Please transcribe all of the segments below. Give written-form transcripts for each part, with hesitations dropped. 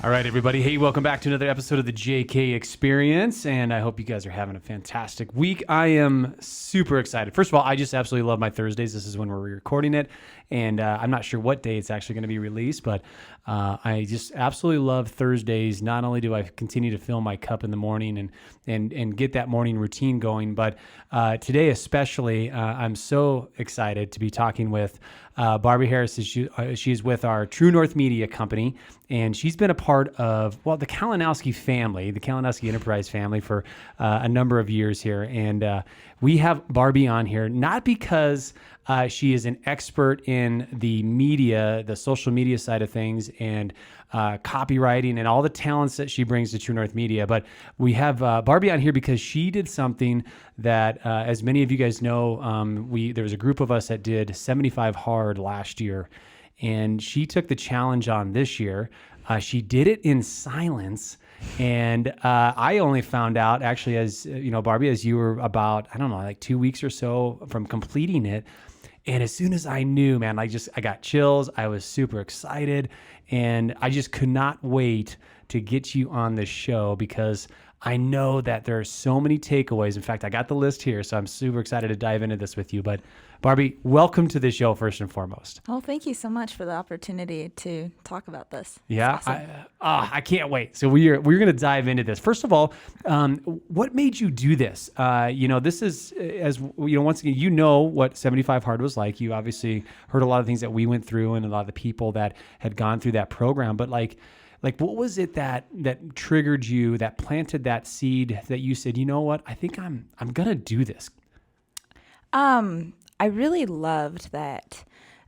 All right, everybody. Hey, welcome back to another episode of the JK Experience, and I hope you guys are having a fantastic week. I am super excited. First of all, I just absolutely love my Thursdays. This is when we're recording it, and I'm not sure what day it's actually going to be released, but I just absolutely love Thursdays. Not only do I continue to fill my cup in the morning and get that morning routine going, but today especially, I'm so excited to be talking with Barbie Harrison. She's with our True North Media company, and she's been a part of, well, the Kalinowski family, the Kalinowski Enterprise family for a number of years here. And we have Barbie on here, not because she is an expert in the media, the social media side of things, and copywriting and all the talents that she brings to True North Media. But we have Barbie on here because she did something that, as many of you guys know, there was a group of us that did 75 Hard last year, and she took the challenge on this year. She did it in silence. And I only found out, actually, as you know, Barbie, as you were about, I don't know, like 2 weeks or so from completing it. And as soon as I knew, man, I got chills. I was super excited. And I just could not wait to get you on the show because I know that there are so many takeaways. In fact, I got the list here, so I'm super excited to dive into this with you. But Barbie, welcome to the show first and foremost. Well, thank you so much for the opportunity to talk about this. Yeah, awesome. I can't wait. So we're going to dive into this. First of all, what made you do this? This is, as you know, once again, you know what 75 Hard was like. You obviously heard a lot of things that we went through and a lot of the people that had gone through that program. But like what was it that triggered you, that planted that seed that you said, you know what, I think I'm going to do this? I really loved that.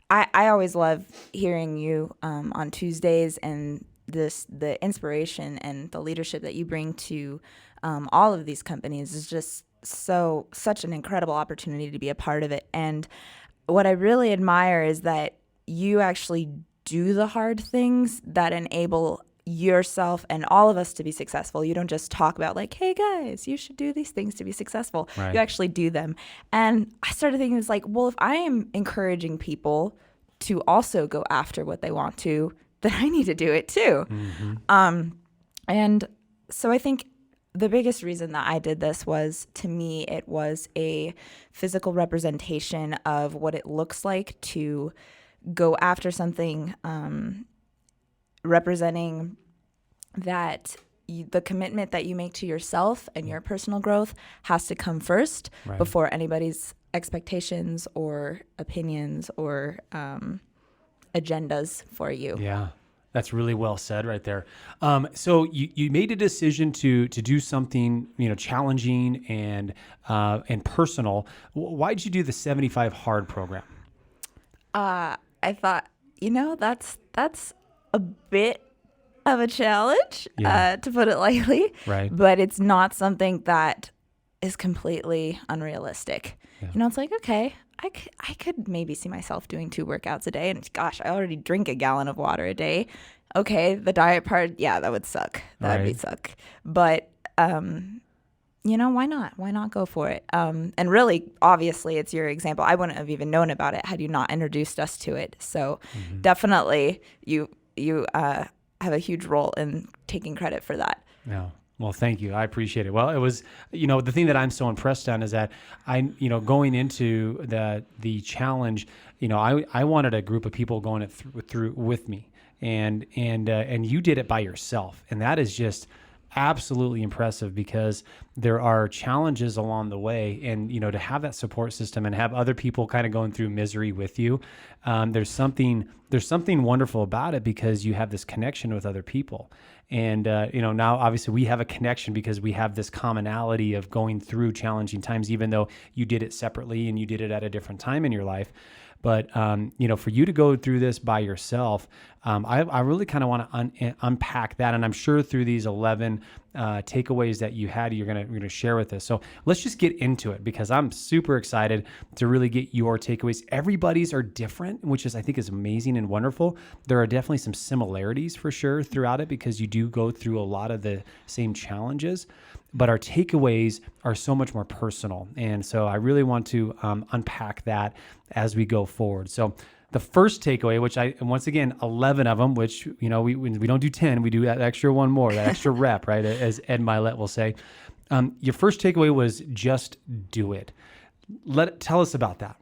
I always love hearing you on Tuesdays, and the inspiration and the leadership that you bring to all of these companies is just such an incredible opportunity to be a part of it. And what I really admire is that you actually do the hard things that enable yourself and all of us to be successful. You don't just talk about like, hey guys, you should do these things to be successful. Right. You actually do them. And I started thinking, it's like, well, if I am encouraging people to also go after what they want to, then I need to do it too. Mm-hmm. And so I think the biggest reason that I did this was, to me, it was a physical representation of what it looks like to go after something, representing that the commitment that you make to yourself and your personal growth has to come first, right, before anybody's expectations or opinions or agendas for you. Yeah. That's really well said right there. So you made a decision to do something, challenging and personal. Why did you do the 75 Hard program? I thought, that's a bit of a challenge, to put it lightly. Right. But it's not something that is completely unrealistic. Yeah. It's like, okay, I could maybe see myself doing 2 workouts a day. And gosh, I already drink a gallon of water a day. Okay, the diet part, yeah, that would suck. That would suck. But, why not? Why not go for it? And really, obviously, it's your example. I wouldn't have even known about it had you not introduced us to it. So definitely you have a huge role in taking credit for that. Yeah. Well, thank you. I appreciate it. Well, it was, the thing that I'm so impressed on is that going into the challenge, I wanted a group of people going it through with me, and you did it by yourself, and that is just absolutely impressive because there are challenges along the way, and to have that support system and have other people kind of going through misery with you, there's something wonderful about it because you have this connection with other people. And now obviously we have a connection because we have this commonality of going through challenging times, even though you did it separately and you did it at a different time in your life. But, for you to go through this by yourself, I really kind of want to unpack that. And I'm sure through these 11 takeaways that you had, you're gonna share with us. So let's just get into it because I'm super excited to really get your takeaways. Everybody's are different, which I think is amazing and wonderful. There are definitely some similarities for sure throughout it because you do go through a lot of the same challenges, but our takeaways are so much more personal. And so I really want to unpack that as we go forward. So the first takeaway, which and once again, 11 of them, which, we don't do 10, we do that extra one more, that extra rep, right? As Ed Milet will say. Your first takeaway was just do it. Tell us about that.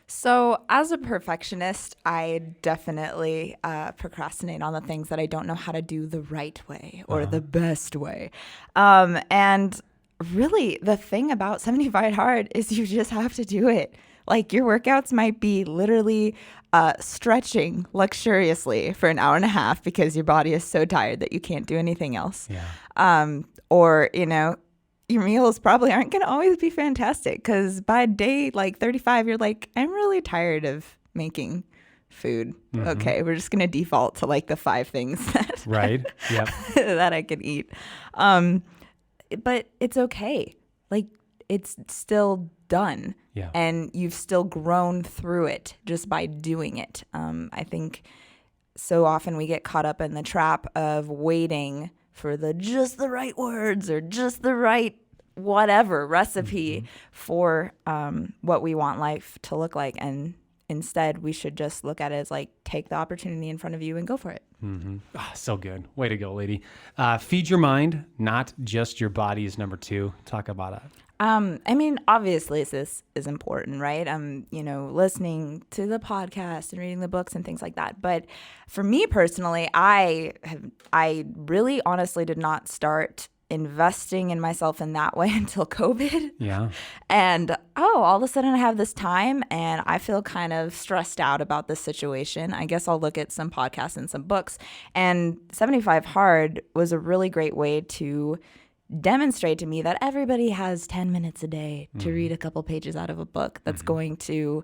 So as a perfectionist, I definitely procrastinate on the things that I don't know how to do the right way or the best way. And really, the thing about 75 Hard is you just have to do it. Like, your workouts might be literally stretching luxuriously for an hour and a half because your body is so tired that you can't do anything else. Yeah. Or, your meals probably aren't going to always be fantastic because by day like 35, you're like, I'm really tired of making food. Mm-hmm. Okay, we're just going to default to like the 5 things that, right. Yep. that I can eat. But it's okay. Like, it's still done. Yeah. And you've still grown through it just by doing it. I think so often we get caught up in the trap of waiting for just the right words or just the right whatever recipe for what we want life to look like. And instead, we should just look at it as like, take the opportunity in front of you and go for it. Mm-hmm. Oh, so good. Way to go, lady. Feed your mind, not just your body is number 2. Talk about it. Obviously this is important, right? Listening to the podcast and reading the books and things like that. But for me personally, I really honestly did not start investing in myself in that way until COVID. Yeah. And all of a sudden I have this time and I feel kind of stressed out about this situation. I guess I'll look at some podcasts and some books. And 75 Hard was a really great way to demonstrate to me that everybody has 10 minutes a day to read a couple pages out of a book that's going to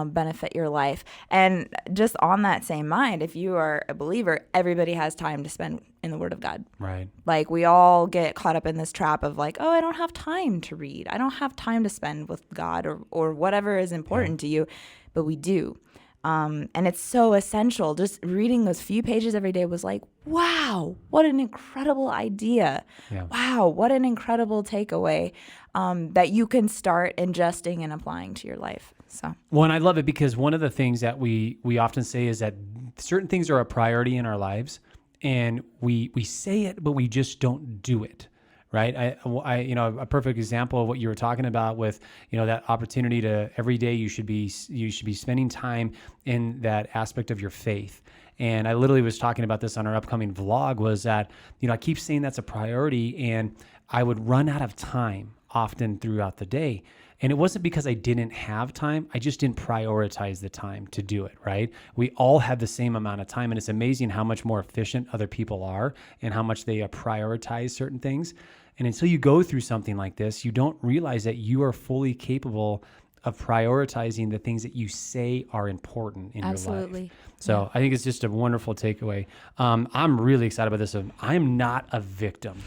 benefit your life. And just on that same mind, if you are a believer, everybody has time to spend in the Word of God. Right. Like, we all get caught up in this trap of like, I don't have time to read. I don't have time to spend with God or whatever is important to you, but we do. And it's so essential. Just reading those few pages every day was like, wow, what an incredible idea. Yeah. Wow, what an incredible takeaway that you can start ingesting and applying to your life. So, well, and I love it because one of the things that we often say is that certain things are a priority in our lives, and we say it, but we just don't do it. Right. A perfect example of what you were talking about with, that opportunity to every day you should be spending time in that aspect of your faith. And I literally was talking about this on our upcoming vlog was that, I keep saying that's a priority and I would run out of time often throughout the day. And it wasn't because I didn't have time. I just didn't prioritize the time to do it, right? We all have the same amount of time. And it's amazing how much more efficient other people are and how much they prioritize certain things. And until you go through something like this, you don't realize that you are fully capable of prioritizing the things that you say are important in your life. So I think it's just a wonderful takeaway. I'm really excited about this. I'm not a victim.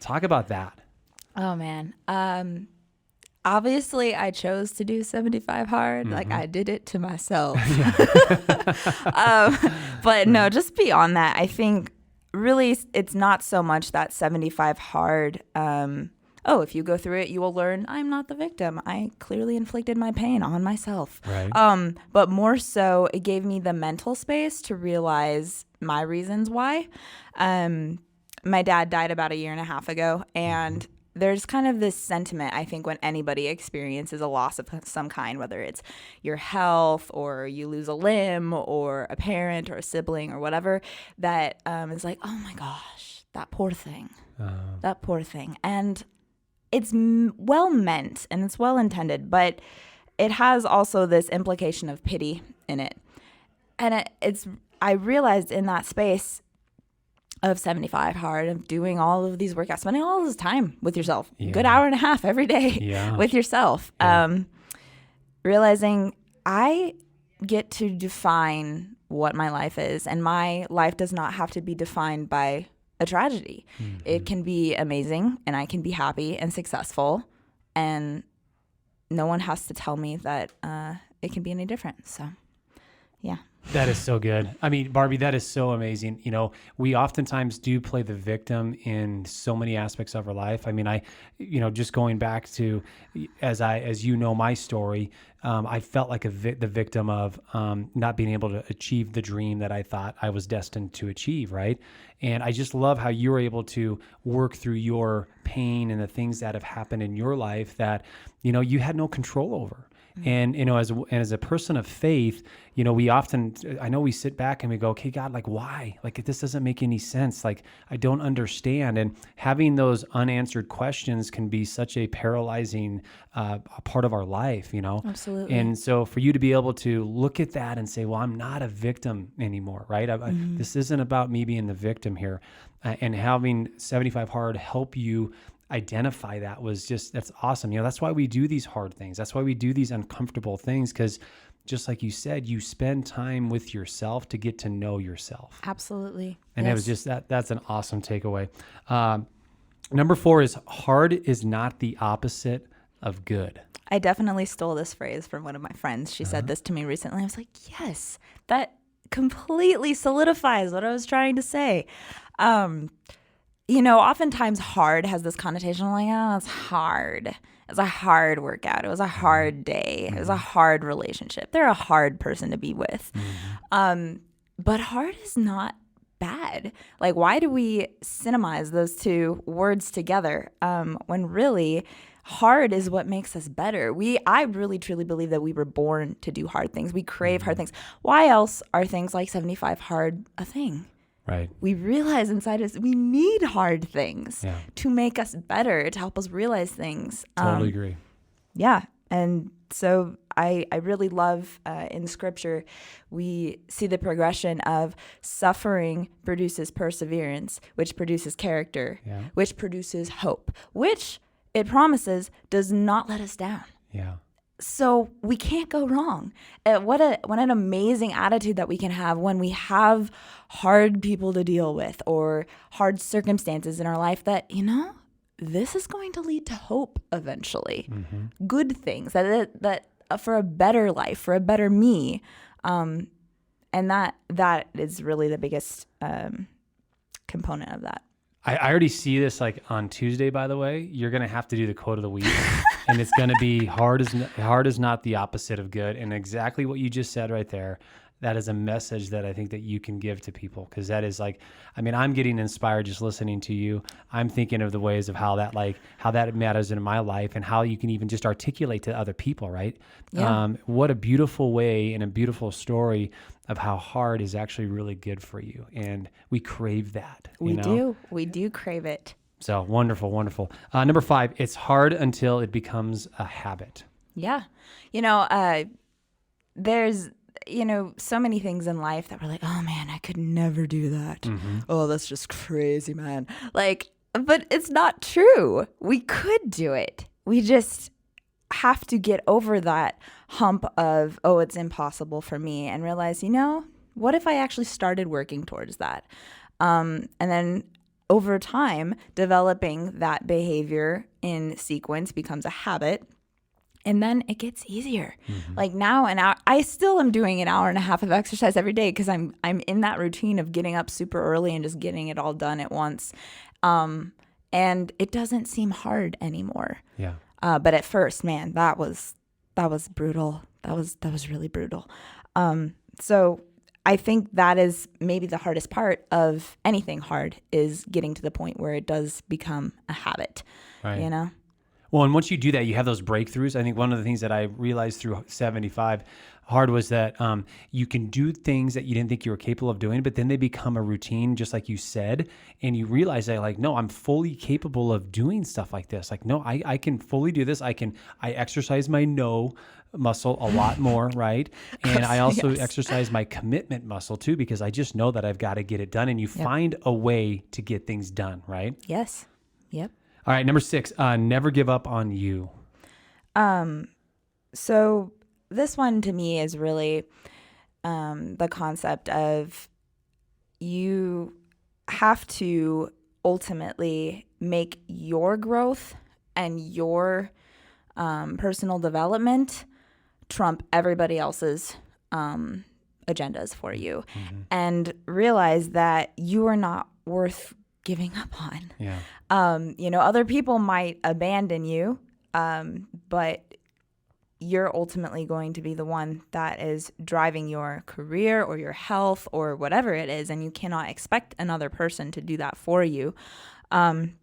Talk about that. Oh, man. Obviously, I chose to do 75 Hard. Like, I did it to myself. But no, just beyond that, I think really it's not so much that 75 Hard. If you go through it, you will learn I'm not the victim. I clearly inflicted my pain on myself. Right. But more so, it gave me the mental space to realize my reasons why. My dad died about 1.5 years ago, and there's kind of this sentiment, I think, when anybody experiences a loss of some kind, whether it's your health or you lose a limb or a parent or a sibling or whatever, that is like, oh my gosh, that poor thing, that poor thing. And it's well meant and it's well intended, but it has also this implication of pity in it. And I realized in that space of 75 Hard, of doing all of these workouts, spending all this time with yourself, good 1.5 hours every day with yourself, realizing I get to define what my life is, and my life does not have to be defined by a tragedy. It can be amazing, and I can be happy and successful, and no one has to tell me that it can be any different. So, yeah. That is so good. I mean, Barbie, that is so amazing. You know, we oftentimes do play the victim in so many aspects of our life. I mean, just going back to, as you know, my story, I felt like the victim of not being able to achieve the dream that I thought I was destined to achieve, right? And I just love how you were able to work through your pain and the things that have happened in your life that, you had no control over. And, as a person of faith, I know we sit back and we go, okay, God, like, why? Like, this doesn't make any sense. Like, I don't understand. And having those unanswered questions can be such a paralyzing part of our life, Absolutely. And so for you to be able to look at that and say, well, I'm not a victim anymore, right? This isn't about me being the victim here. And having 75 Hard help you identify that that's awesome. That's why we do these hard things. That's why we do these uncomfortable things, because just like you said, you spend time with yourself to get to know yourself. Absolutely. And yes. It was just that's an awesome takeaway. Number 4 is hard is not the opposite of good. I definitely stole this phrase from one of my friends. She said this to me recently. I was like, yes, that completely solidifies what I was trying to say. Oftentimes hard has this connotation like, oh, it's hard. It's a hard workout. It was a hard day. It was a hard relationship. They're a hard person to be with. But hard is not bad. Like, why do we cinemize those two words together when really hard is what makes us better? I really truly believe that we were born to do hard things. We crave hard things. Why else are things like 75 Hard a thing? Right. We realize inside us we need hard things to make us better, to help us realize things. Totally agree. Yeah. And so I really love in scripture, we see the progression of suffering produces perseverance, which produces character, which produces hope, which it promises does not let us down. Yeah. So we can't go wrong. What an amazing attitude that we can have when we have hard people to deal with or hard circumstances in our life that, this is going to lead to hope eventually. Good things that for a better life, for a better me. And that is really the biggest component of that. I already see this like on Tuesday, by the way. You're going to have to do the quote of the week. And it's going to be hard is not the opposite of good. And exactly what you just said right there, that is a message that I think that you can give to people. Because that is like, I'm getting inspired just listening to you. I'm thinking of the ways of how that matters in my life and how you can even just articulate to other people, right? Yeah. What a beautiful way and a beautiful story of how hard is actually really good for you. And we crave that. We do crave it. So wonderful, wonderful. Number 5, it's hard until it becomes a habit. Yeah. There's, so many things in life that we're like, oh man, I could never do that. Oh, that's just crazy, man. But it's not true. We could do it. We just have to get over that hump of, oh, it's impossible for me, and realize, what if I actually started working towards that? And then over time, developing that behavior in sequence becomes a habit. And then it gets easier. Like now, I still am doing an hour and a half of exercise every day because I'm in that routine of getting up super early and just getting it all done at once. And it doesn't seem hard anymore. Yeah. But at first, man, that was brutal. That was really brutal. So I think that is maybe the hardest part of anything hard, is getting to the point where it does become a habit. Right. Well, and once you do that, you have those breakthroughs. I think one of the things that I realized through 75 Hard was that you can do things that you didn't think you were capable of doing, but then they become a routine, just like you said, and you realize that, like, no, I'm fully capable of doing stuff like this. Like, no, I can fully do this. I exercise my no muscle a lot more, right? And I also exercise my commitment muscle too, because I just know that I've got to get it done, and you find a way to get things done, right? Yes. Yep. All right, number 6, never give up on you. So this one to me is really the concept of you have to ultimately make your growth and your personal development trump everybody else's agendas for you, and realize that you are not worth giving up on. Yeah. Other people might abandon you, but you're ultimately going to be the one that is driving your career or your health or whatever it is, and you cannot expect another person to do that for you. And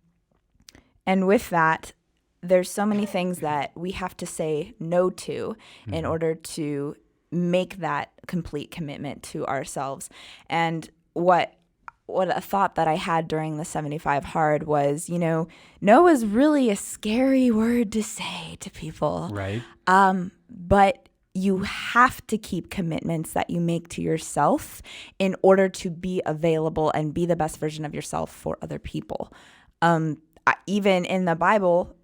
with that, there's so many things that we have to say no to in order to make that complete commitment to ourselves. And what a thought that I had during the 75 hard was, no is really a scary word to say to people. Right. But you have to keep commitments that you make to yourself in order to be available and be the best version of yourself for other people. Even in the Bible,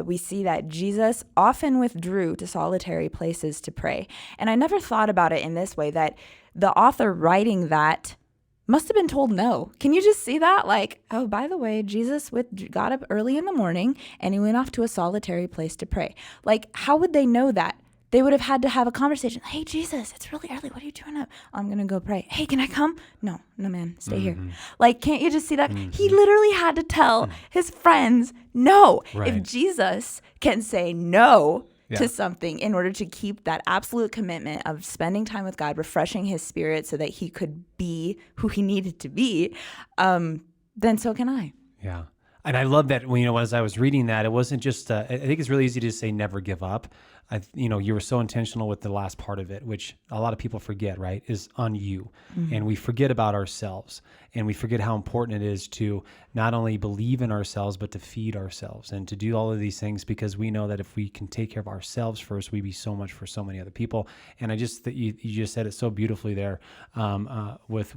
we see that Jesus often withdrew to solitary places to pray. And I never thought about it in this way, that the author writing that must have been told no. Can you just see that? Like, oh, by the way, Jesus got up early in the morning and he went off to a solitary place to pray. Like, how would they know that? They would have had to have a conversation. Hey, Jesus, it's really early. What are you doing up? I'm going to go pray. Hey, can I come? No, man, stay here. Like, can't you just see that? He literally had to tell his friends no. Right. If Jesus can say no to something in order to keep that absolute commitment of spending time with God, refreshing his spirit so that he could be who he needed to be, then so can I. Yeah. And I love that, as I was reading that, it wasn't just, I think it's really easy to say never give up. You were so intentional with the last part of it, which a lot of people forget, right, is on you. And we forget about ourselves, and we forget how important it is to not only believe in ourselves, but to feed ourselves and to do all of these things, because we know that if we can take care of ourselves first, we be so much for so many other people. And I just, that you just said it so beautifully there, with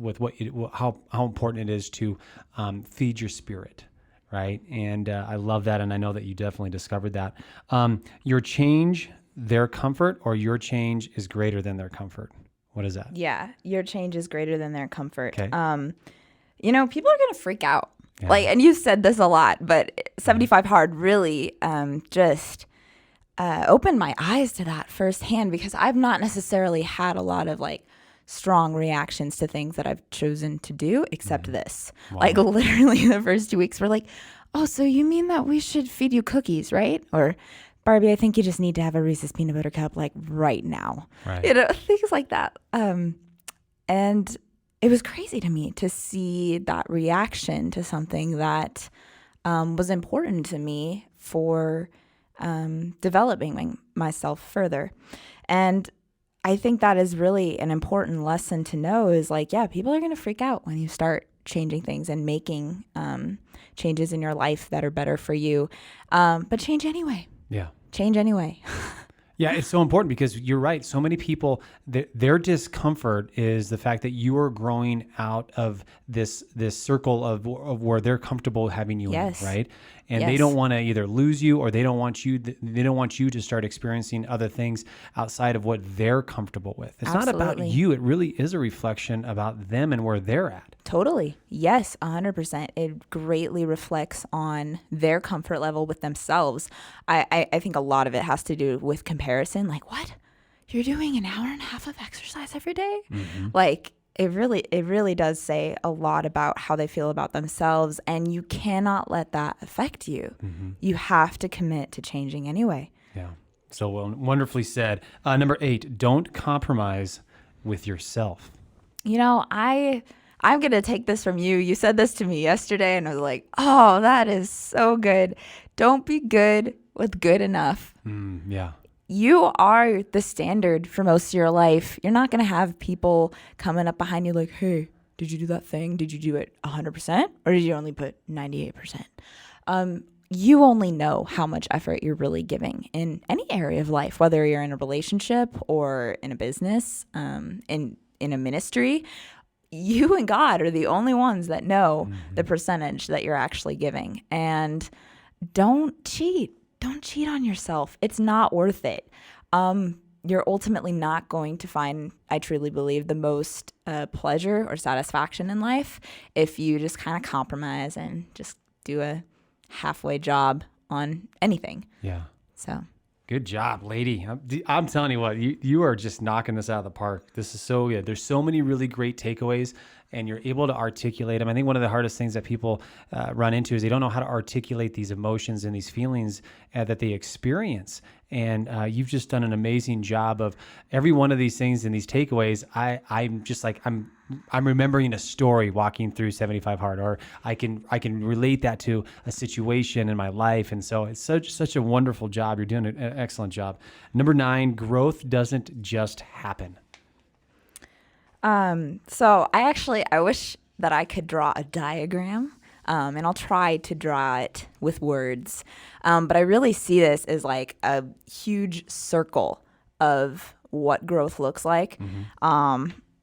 how important it is to feed your spirit. Right. And I love that. And I know that you definitely discovered that. Your change, their comfort, or your change is greater than their comfort. What is that? Yeah. Your change is greater than their comfort. Okay. People are going to freak out. Yeah. And you've said this a lot, but 75 hard really just opened my eyes to that firsthand, because I've not necessarily had a lot of strong reactions to things that I've chosen to do, except this. Wow. Literally the first 2 weeks were like, oh, so you mean that we should feed you cookies, right? Or, Barbie, I think you just need to have a Reese's peanut butter cup right now. Right. Things like that. And it was crazy to me to see that reaction to something that was important to me for developing myself further. And I think that is really an important lesson to know, is people are going to freak out when you start changing things and making changes in your life that are better for you. But change anyway. Yeah. Change anyway. Yeah, it's so important, because you're right. So many people, their discomfort is the fact that you are growing out of this circle of where they're comfortable having you in, right? And they don't want to either lose you, or they don't want you to start experiencing other things outside of what they're comfortable with. It's not about you. It really is a reflection about them and where they're at. Totally. Yes, 100%. It greatly reflects on their comfort level with themselves. I think a lot of it has to do with comparison. What? You're doing an hour and a half of exercise every day? Mm-hmm. It really does say a lot about how they feel about themselves, and you cannot let that affect you. Mm-hmm. You have to commit to changing anyway. Yeah. So wonderfully said. Number 8, don't compromise with yourself. I'm going to take this from you. You said this to me yesterday, and I was like, oh, that is so good. Don't be good with good enough. Yeah. You are the standard for most of your life. You're not going to have people coming up behind you like, hey, did you do that thing? Did you do it 100%? Or did you only put 98%? You only know how much effort you're really giving in any area of life, whether you're in a relationship or in a business, in a ministry. You and God are the only ones that know the percentage that you're actually giving. And don't cheat. Don't cheat on yourself. It's not worth it. You're ultimately not going to find, I truly believe, the most pleasure or satisfaction in life if you just kind of compromise and just do a halfway job on anything. Yeah. So Good job, lady. I'm telling you what, you are just knocking this out of the park. This is so good. There's so many really great takeaways, and you're able to articulate them. I think one of the hardest things that people run into is they don't know how to articulate these emotions and these feelings that they experience. And you've just done an amazing job of every one of these things and these takeaways. I'm just like, I'm remembering a story walking through 75 Hard, or I can relate that to a situation in my life. And so it's such a wonderful job. You're doing an excellent job. Number 9, growth doesn't just happen. So I wish that I could draw a diagram. And I'll try to draw it with words. But I really see this as like a huge circle of what growth looks like.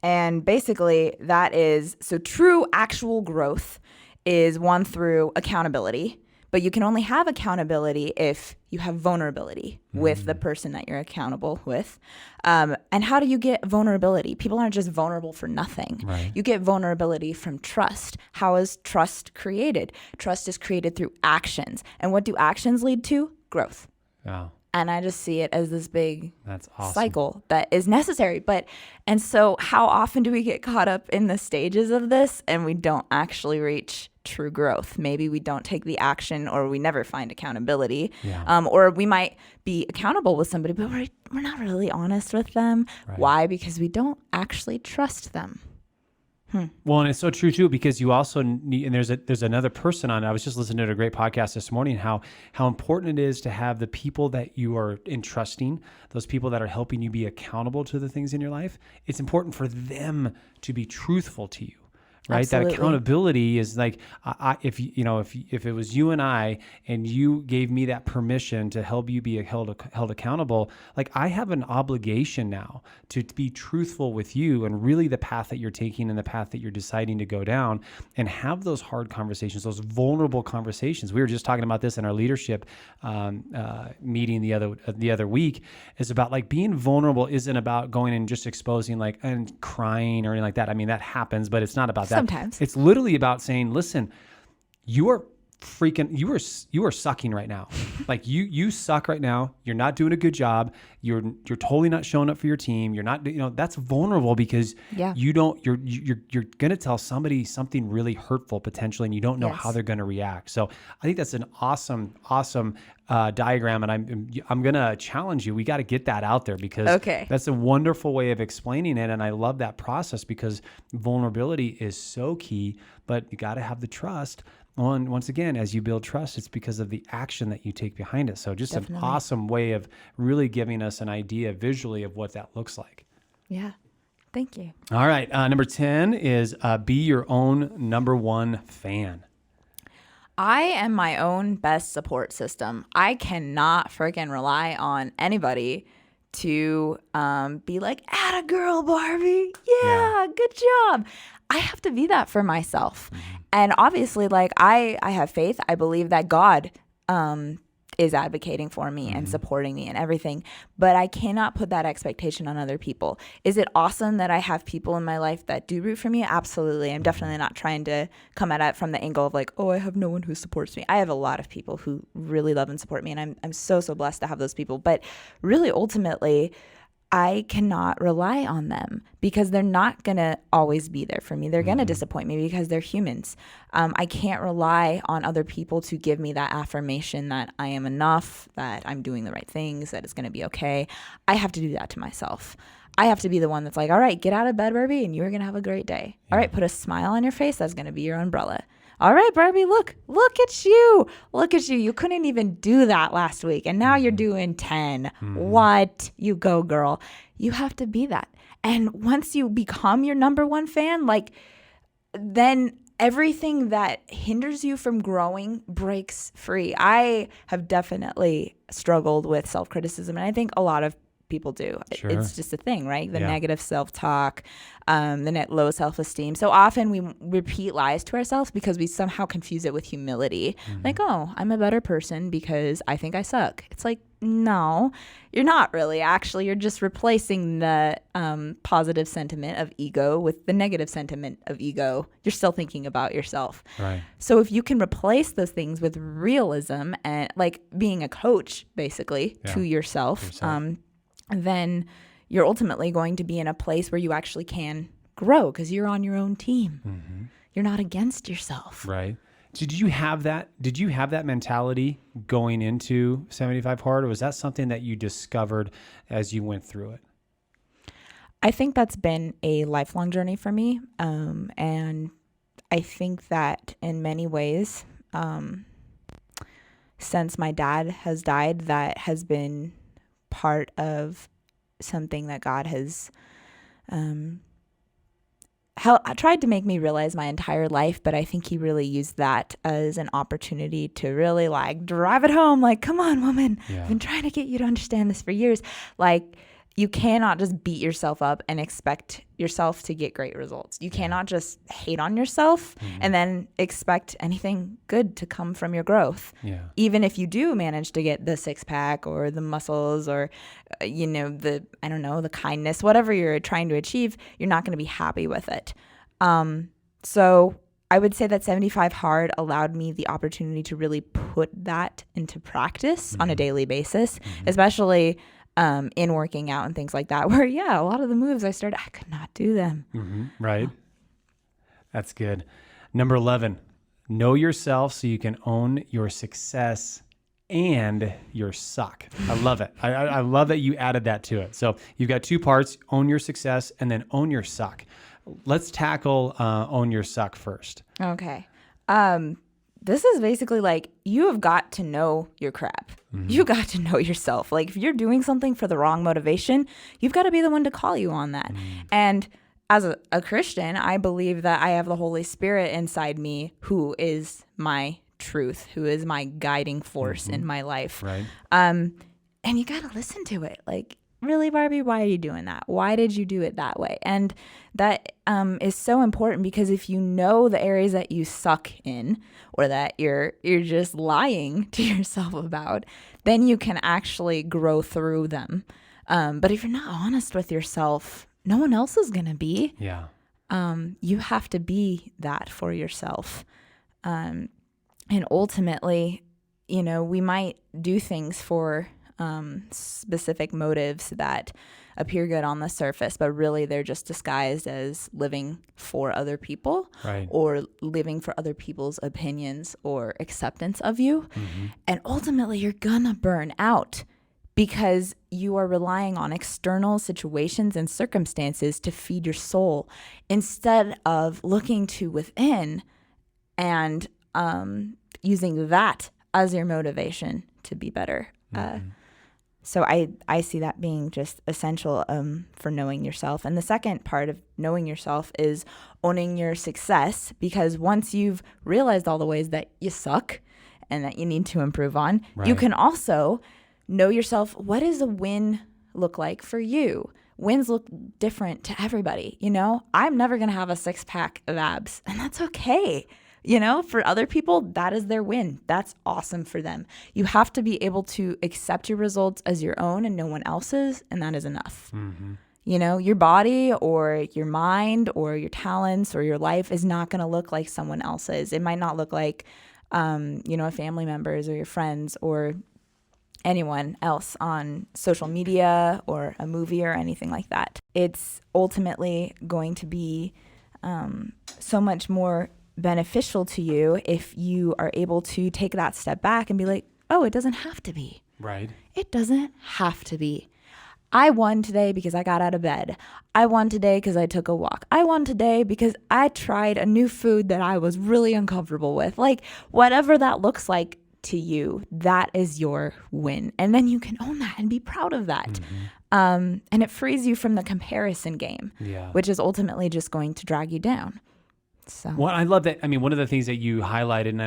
And basically that is, so true actual growth is one through accountability, but you can only have accountability if you have vulnerability with the person that you're accountable with. And how do you get vulnerability? People aren't just vulnerable for nothing. Right. You get vulnerability from trust. How is trust created? Trust is created through actions. And what do actions lead to? Growth. Wow. And I just see it as this big That's awesome. cycle that is necessary. And so how often do we get caught up in the stages of this and we don't actually reach true growth? Maybe we don't take the action, or we never find accountability. Yeah. Or we might be accountable with somebody, but we're not really honest with them. Right. Why? Because we don't actually trust them. Well, and it's so true too, because you also need, and there's another person on it. I was just listening to a great podcast this morning, how important it is to have the people that you are entrusting, those people that are helping you be accountable to the things in your life. It's important for them to be truthful to you. Right. Absolutely. That accountability is like, if it was you and I, and you gave me that permission to help you be held accountable, like I have an obligation now to be truthful with you and really the path that you're taking and the path that you're deciding to go down, and have those hard conversations, those vulnerable conversations. We were just talking about this in our leadership meeting the other week. Is about like being vulnerable isn't about going and just exposing like and crying or anything like that. I mean, that happens, but it's not about that. Sometimes. It's literally about saying, listen, you are sucking right now. Like you suck right now. You're not doing a good job. You're totally not showing up for your team. You're not, that's vulnerable, because you're going to tell somebody something really hurtful potentially, and you don't know how they're going to react. So I think that's an awesome diagram. And I'm going to challenge you. We got to get that out there, because that's a wonderful way of explaining it. And I love that process, because vulnerability is so key, but you got to have the trust. Once again, as you build trust, it's because of the action that you take behind it. So just an awesome way of really giving us an idea visually of what that looks like. Yeah. Thank you. All right. Number 10 is be your own number one fan. I am my own best support system. I cannot freaking rely on anybody to be like, atta girl, Barbie. Yeah, good job. I have to be that for myself. And obviously, like I have faith. I believe that God is advocating for me and supporting me and everything. But I cannot put that expectation on other people. Is it awesome that I have people in my life that do root for me? Absolutely. I'm definitely not trying to come at it from the angle of like, oh, I have no one who supports me. I have a lot of people who really love and support me, and I'm so blessed to have those people. But really, ultimately, I cannot rely on them, because they're not going to always be there for me. They're going to disappoint me, because they're humans. I can't rely on other people to give me that affirmation that I am enough, that I'm doing the right things, that it's going to be okay. I have to do that to myself. I have to be the one that's like, all right, get out of bed, Barbie, and you're going to have a great day. All right, put a smile on your face. That's going to be your umbrella. All right, Barbie, look at you. Look at you. You couldn't even do that last week, and now you're doing 10. What? You go, girl. You have to be that. And once you become your number one fan, like, then everything that hinders you from growing breaks free. I have definitely struggled with self-criticism, and I think a lot of people do. Sure. It's just a thing, right? The Yeah. negative self-talk, low self-esteem. So often we repeat lies to ourselves because we somehow confuse it with humility. Like, oh, I'm a better person because I think I suck. It's like, no, you're not really. Actually, you're just replacing the positive sentiment of ego with the negative sentiment of ego. You're still thinking about yourself. Right. So if you can replace those things with realism and like being a coach, basically, to yourself. Then you're ultimately going to be in a place where you actually can grow because you're on your own team. You're not against yourself. Right. Did you have that mentality going into 75 Hard, or was that something that you discovered as you went through it? I think that's been a lifelong journey for me. And I think that in many ways, since my dad has died, that has been part of something that God has tried to make me realize my entire life, but I think he really used that as an opportunity to really like drive it home. Like, come on, woman, I've been trying to get you to understand this for years. Like, you cannot just beat yourself up and expect yourself to get great results. You cannot just hate on yourself and then expect anything good to come from your growth. Yeah. Even if you do manage to get the six pack or the muscles or, the kindness, whatever you're trying to achieve, you're not going to be happy with it. So I would say that 75 Hard allowed me the opportunity to really put that into practice on a daily basis, especially in working out and things like that, where, a lot of the moves I could not do them. Right. That's good. Number 11, know yourself so you can own your success and your suck. I love it. I love that you added that to it. So you've got two parts, own your success and then own your suck. Let's tackle own your suck first. Okay. This is basically like, you have got to know your crap. You got to know yourself. Like, if you're doing something for the wrong motivation, you've got to be the one to call you on that. And as a Christian, I believe that I have the Holy Spirit inside me who is my truth, who is my guiding force in my life. Right. And you got to listen to it. Like, really, Barbie, why are you doing that? Why did you do it that way? And that is so important, because if you know the areas that you suck in, or that you're just lying to yourself about, then you can actually grow through them. But if you're not honest with yourself, no one else is going to be. Yeah. You have to be that for yourself. And ultimately, we might do things for specific motives that appear good on the surface, but really they're just disguised as living for other people, Right. or living for other people's opinions or acceptance of you. And ultimately you're gonna burn out because you are relying on external situations and circumstances to feed your soul instead of looking to within and using that as your motivation to be better. So I see that being just essential for knowing yourself. And the second part of knowing yourself is owning your success, because once you've realized all the ways that you suck and that you need to improve on, you can also know yourself. What does a win look like for you? Wins look different to everybody. I'm never going to have a six pack of abs, and that's okay. For other people, that is their win. That's awesome for them. You have to be able to accept your results as your own and no one else's, and that is enough. Your body or your mind or your talents or your life is not going to look like someone else's. It might not look like, a family member's or your friends or anyone else on social media or a movie or anything like that. It's ultimately going to be so much more beneficial to you if you are able to take that step back and be like, oh, it doesn't have to be. Right. It doesn't have to be. I won today because I got out of bed. I won today because I took a walk. I won today because I tried a new food that I was really uncomfortable with. Like, whatever that looks like to you, that is your win. And then you can own that and be proud of that. And it frees you from the comparison game, which is ultimately just going to drag you down. So Well, I love that. I mean, one of the things that you highlighted,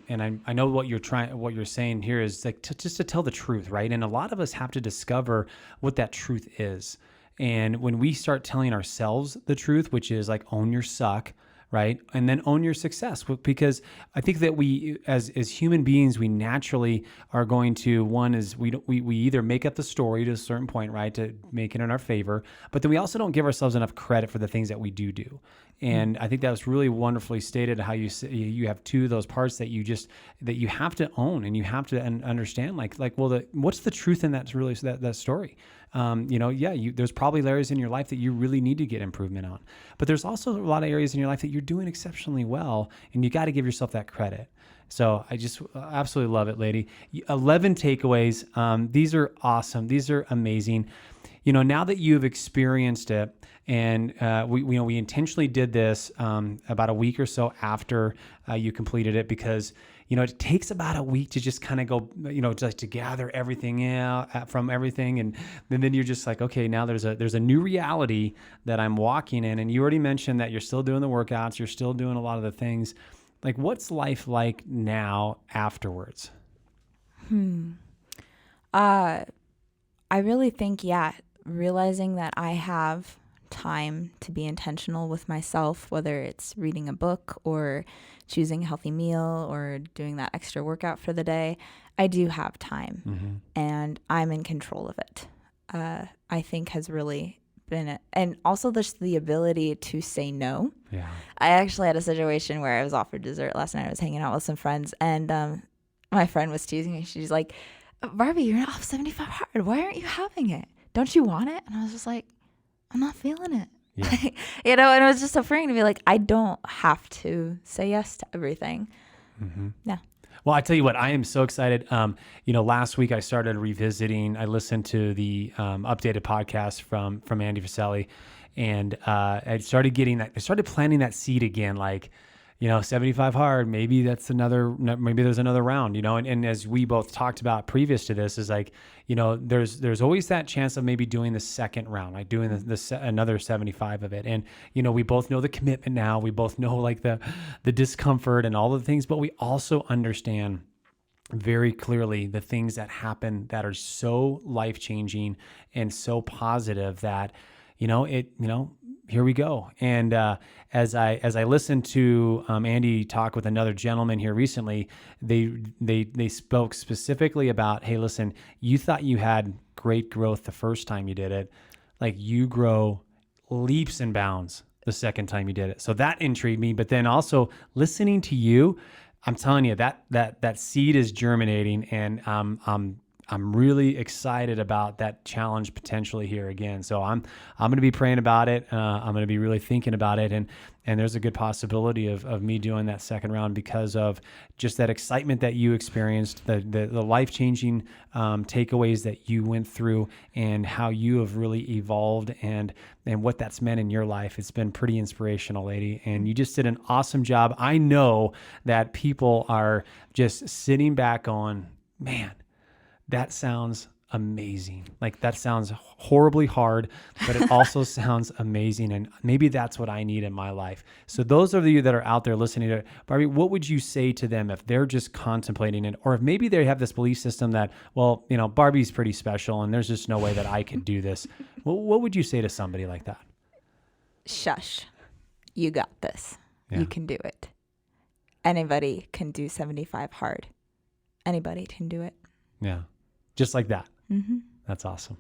and I know what you're saying here is like just to tell the truth, right? And a lot of us have to discover what that truth is. And when we start telling ourselves the truth, which is like own your suck, right? And then own your success, because I think that we, as human beings, we naturally are going to, one is we either make up the story to a certain point, right, to make it in our favor, but then we also don't give ourselves enough credit for the things that we do. And I think that was really wonderfully stated, how you have two of those parts that you have to own, and you have to understand, well, what's the truth in that, really, that story. There's probably areas in your life that you really need to get improvement on, but there's also a lot of areas in your life that you're doing exceptionally well, and you got to give yourself that credit. So I just absolutely love it, lady. 11 takeaways. These are awesome. These are amazing. Now that you've experienced it, and we intentionally did this about a week or so after you completed it, because it takes about a week to just kind of go, just to gather everything out from everything, and then you're just like, okay, now there's a new reality that I'm walking in. And you already mentioned that you're still doing the workouts, you're still doing a lot of the things. Like, what's life like now afterwards? I really think, realizing that I have time to be intentional with myself, whether it's reading a book or choosing a healthy meal or doing that extra workout for the day, I do have time, and I'm in control of it. I think has really been and also the ability to say no. Yeah. I actually had a situation where I was offered dessert last night. I was hanging out with some friends, and my friend was teasing me. She's like, Barbie, you're off 75 hard. Why aren't you having it? Don't you want it? And I was just like, I'm not feeling it. Yeah. And it was just so freeing to be like, I don't have to say yes to everything. Yeah. Well, I tell you what, I am so excited. Last week I started revisiting. I listened to the updated podcast from Andy Frisella, and I started getting that. I started planting that seed again, like, 75 hard. Maybe there's another round. And as we both talked about previous to this, is like, there's always that chance of maybe doing the second round, like doing another 75 of it. And we both know the commitment now. We both know like the discomfort and all the things, but we also understand very clearly the things that happen that are so life-changing and so positive that here we go. And as I listened to Andy talk with another gentleman here recently, they spoke specifically about, hey, listen, you thought you had great growth the first time you did it, like you grow leaps and bounds the second time you did it. So that intrigued me. But then also listening to you, I'm telling you that seed is germinating, and I'm really excited about that challenge potentially here again. So I'm going to be praying about it. I'm going to be really thinking about it. And there's a good possibility of me doing that second round because of just that excitement that you experienced, the life-changing takeaways that you went through, and how you have really evolved and what that's meant in your life. It's been pretty inspirational, lady. And you just did an awesome job. I know that people are just sitting back on, man, that sounds amazing. Like, that sounds horribly hard, but it also sounds amazing. And maybe that's what I need in my life. So those of you that are out there listening to it, Barbie, what would you say to them if they're just contemplating it? Or if maybe they have this belief system that, well, Barbie's pretty special and there's just no way that I could do this. What would you say to somebody like that? Shush. You got this. Yeah. You can do it. Anybody can do 75 hard. Anybody can do it. Yeah. Just like that. That's awesome.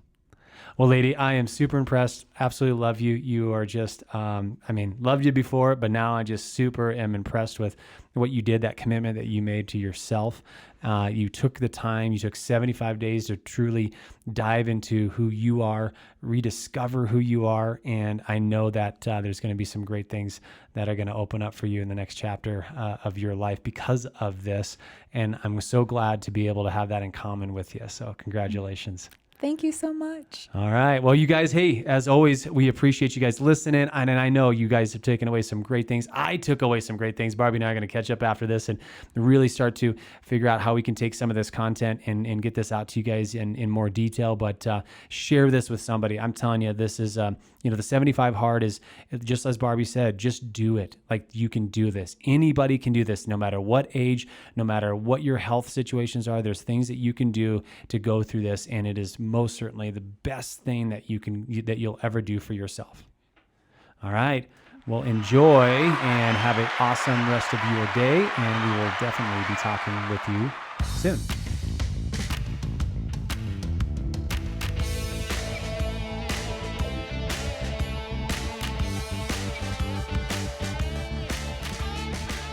Well, lady, I am super impressed. Absolutely love you. You are just, loved you before, but now I just super am impressed with what you did, that commitment that you made to yourself. You took the time, you took 75 days to truly dive into who you are, rediscover who you are. And I know that there's going to be some great things that are going to open up for you in the next chapter of your life because of this. And I'm so glad to be able to have that in common with you. So congratulations. Thank you so much. All right. Well, you guys, hey, as always, we appreciate you guys listening. And I know you guys have taken away some great things. I took away some great things. Barbie and I are going to catch up after this and really start to figure out how we can take some of this content and get this out to you guys in more detail. But share this with somebody. I'm telling you, this is, the 75 hard is just as Barbie said, just do it. Like, you can do this. Anybody can do this, no matter what age, no matter what your health situations are. There's things that you can do to go through this. And it is most certainly the best thing that you'll ever do for yourself. All right. Well, enjoy and have an awesome rest of your day. And we will definitely be talking with you soon.